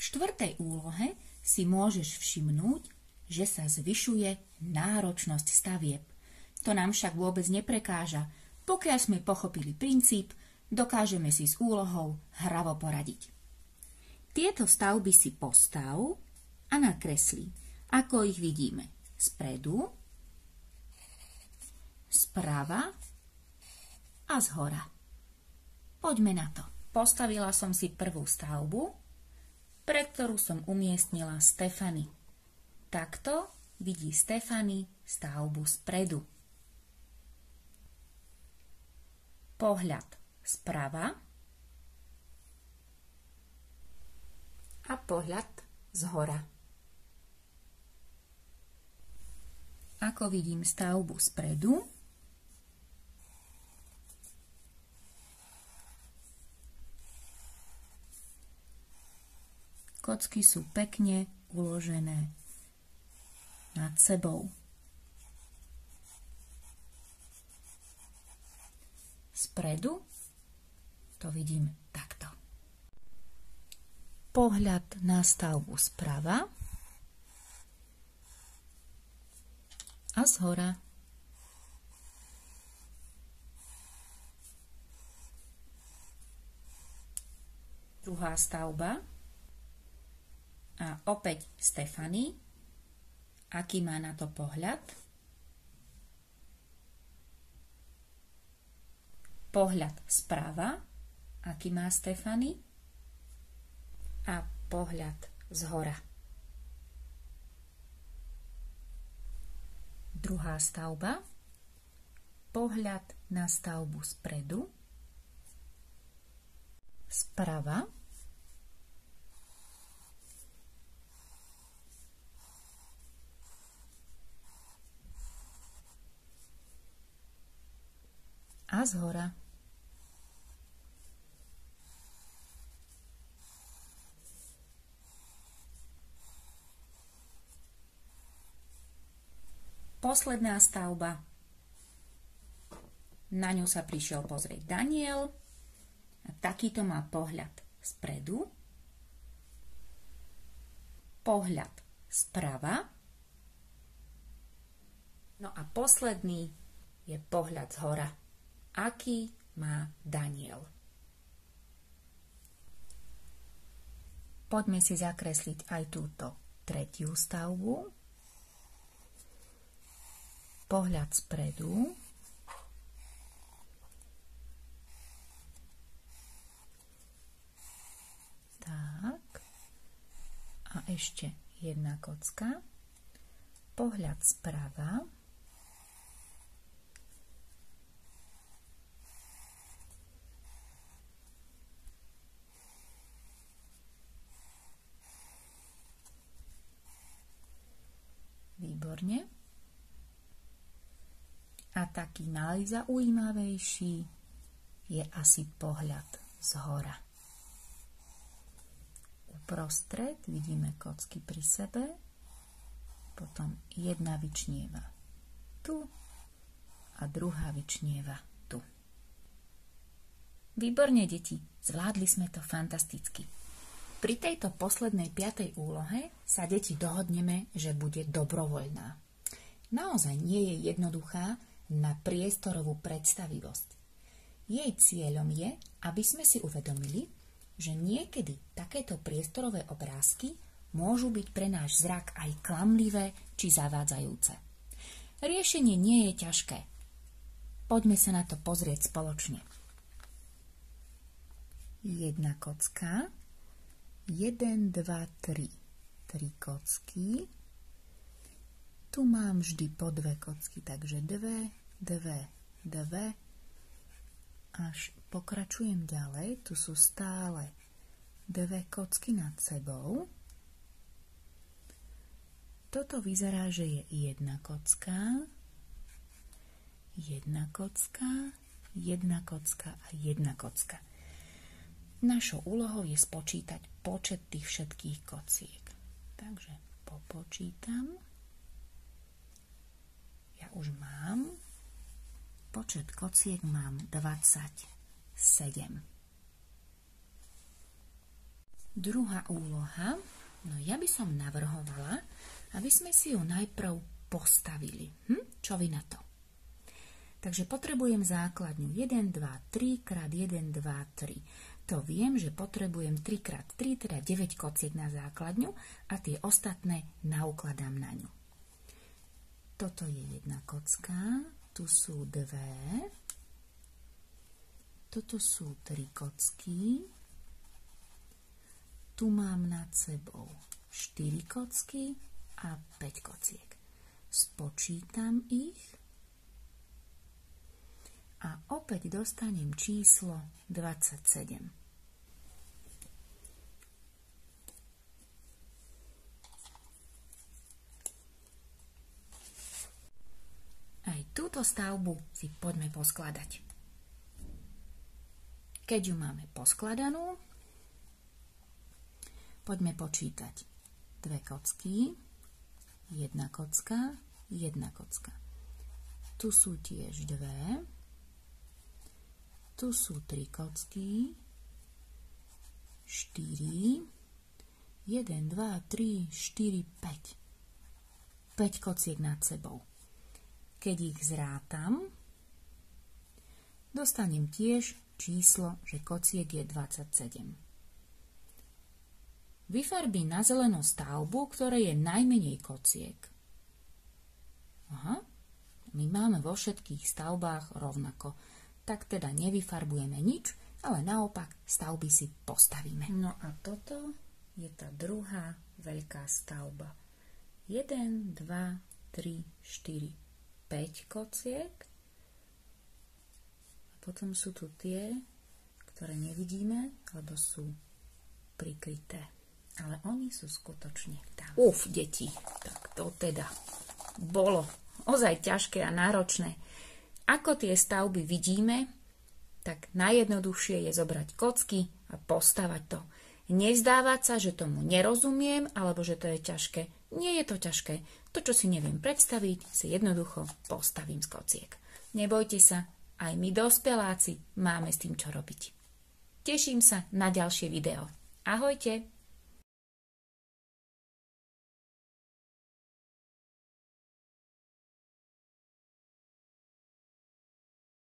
štvrtej úlohe si môžeš všimnúť, že sa zvyšuje náročnosť stavieb. To nám však vôbec neprekáža. Pokiaľ sme pochopili princíp, dokážeme si s úlohou hravo poradiť. Tieto stavby si postav a nakreslí, ako ich vidíme. Spredu, sprava a zhora. Poďme na to. Postavila som si prvú stavbu, pred ktorú som umiestnila Stefany. Takto vidí Stefany stavbu spredu. Pohľad sprava a pohľad zhora. Ako vidím stavbu spredu, kocky sú pekne uložené nad sebou. Spredu to vidím takto. Pohľad na stavbu sprava a zhora. Druhá stavba a opäť Stefany. Aký má na to pohľad? Pohľad sprava. Aký má Stefany? A pohľad zhora. Druhá stavba. Pohľad na stavbu spredu. Sprava. A zhora. Posledná stavba. Na ňu sa prišiel pozrieť Daniel. A takýto má pohľad spredu. Pohľad sprava. No a posledný je pohľad zhora. Aký má Daniel? Poďme si zakresliť aj túto tretiu stavbu. Pohľad spredu. Tak. A ešte jedna kocka. Pohľad sprava. Výborne. A taký najzaujímavejší je asi pohľad zhora. Uprostred vidíme kocky pri sebe, potom jedna vyčnieva tu a druhá vyčnieva tu. Výborne, deti, zvládli sme to fantasticky. Pri tejto poslednej 5. úlohe sa, deti, dohodneme, že bude dobrovoľná. Naozaj nie je jednoduchá na priestorovú predstavivosť. Jej cieľom je, aby sme si uvedomili, že niekedy takéto priestorové obrázky môžu byť pre náš zrak aj klamlivé či zavádzajúce. Riešenie nie je ťažké. Poďme sa na to pozrieť spoločne. Jedna kocka. 1, 2, 3. 3 kocky. Tu mám vždy po 2 kocky, takže 2, 2, 2. Až pokračujem ďalej. Tu sú stále 2 kocky nad sebou. Toto vyzerá, že je jedna kocka, jedna kocka, jedna kocka a jedna kocka. Našou úlohou je spočítať počet tých všetkých kociek. Takže popočítam. Ja už mám. Počet kociek mám 27. Druhá úloha, no ja by som navrhovala, aby sme si ju najprv postavili. Čo vy na to? Takže potrebujem základňu 1, 2, 3 krát 1, 2, 3. To viem, že potrebujem 3 krát 3, teda 9 kociek na základňu a tie ostatné naukladám na ňu. Toto je jedna kocka, tu sú dve, toto sú 3 kocky, tu mám nad sebou 4 kocky a 5 kociek. Spočítam ich a opäť dostanem číslo 27. Aj túto stavbu si poďme poskladať. Keď ju máme poskladanú, poďme počítať 2 kocky, 1 kocka, 1 kocka. Tu sú tiež 2, tu sú 3 kocky, 4, 1, 2, 3, 4, 5. 5 kociek nad sebou. Keď ich zrátam, dostanem tiež číslo, že kociek je 27. Vyfarbí na zelenú stavbu, ktorej je najmenej kociek. Aha, my máme vo všetkých stavbách rovnako. Tak teda nevyfarbujeme nič, ale naopak stavby si postavíme. No a toto je tá druhá veľká stavba. 1, 2, 3, 4, 5 kociek. A potom sú tu tie, ktoré nevidíme, lebo sú prikryté. Ale oni sú skutočne tam. Deti, tak to teda bolo ozaj ťažké a náročné. Ako tie stavby vidíme, tak najjednoduchšie je zobrať kocky a postavať to. Nezdávať sa, že tomu nerozumiem, alebo že to je ťažké. Nie je to ťažké. To, čo si neviem predstaviť, si jednoducho postavím z kociek. Nebojte sa, aj my dospeláci máme s tým čo robiť. Teším sa na ďalšie video. Ahojte!